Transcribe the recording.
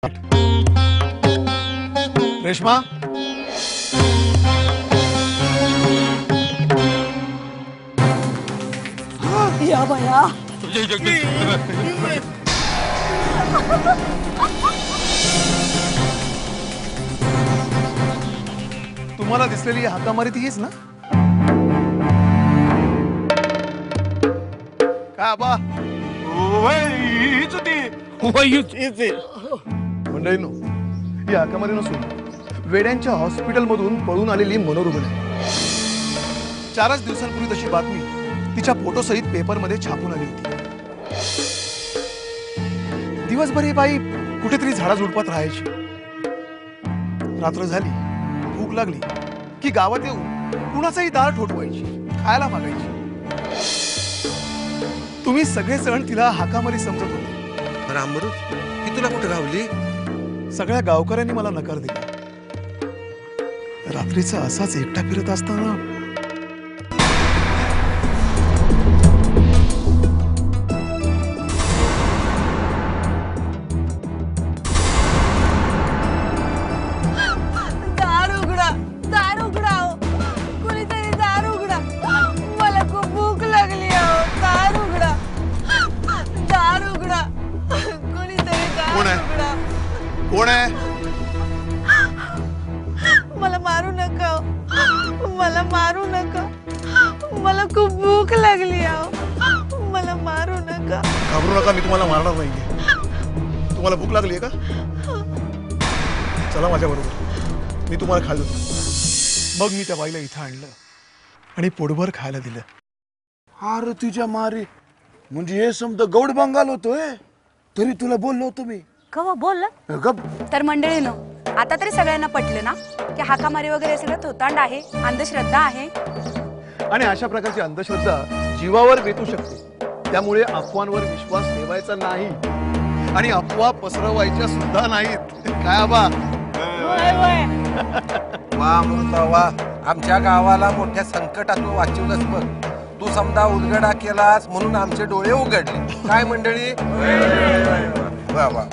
रेश्मा, या बया तुम्हाला दिसलेली हाकामारी ती हीच ना? का बा मंडळींनो, ही हाकामारी नसून वेड्यांच्या हॉस्पिटल मधून पळून आलेली मनोरुग्ण आहे. 4च दिवसांपूर्वी तशी बातमी तिच्या फोटोसहित पेपरमध्ये छापून आली होती. दिवसभर ही बाई कुठेतरी झाडाझुडपात राहायची. रात्र झाली, भूक लागली की गावात येऊन कुणाचाही दार ठोठवायची, खायला मागायची. तुम्ही सगळे जण तिला हाकामारी समजत होते. रामरुख ही तुला कुठे गावली? सगळ्या गावकऱ्यांनी मला नकार दिला. रात्रीचा असाच एकटा फिरत असताना दार उघडा, दार उघडा हो. कोणीतरी दार उघडा. मला खूप भूक लागली हो. दार उघडा, दार उघडा. कोणीतरी कोण दार आहे? उघडा. कोण आहे? मला मारू नका हो. मला मारू नका. मला खूप भूक लागली हो. मला मारू नका. घाबरू नका, मी तुम्हाला मारणार नाहीये. तुम्हाला भूक लागली आहे का? चला माझ्या बरोबर, मी तुम्हाला खाल्लं. मग मी त्या बाईला इथं आणलं आणि पोटभर खायला दिलं. अरे तुझ्या मारे, म्हणजे हे समजा गौड बंगाल होतोय. तरी तुला बोललो होतो मी. कवा बोललं गप. तर मंडळीनो, आता तरी सगळ्यांना पटलं ना की हाकामारी वगैरे सगळं थोतांड आहे, अंधश्रद्धा आहे. आणि अशा प्रकारची अंधश्रद्धा जीवावर बेतू शकते. त्यामुळे अफवांवर विश्वास ठेवायचा नाही आणि अफवा पसरवायच्या सुद्धा नाहीत. काय आबा? वा अमृता वा, आमच्या गावाला मोठ्या संकटातून वाचवलंस बघ. तू समजा उलगडा केलास म्हणून आमचे डोळे उघडले. काय मंडळी? वा वा.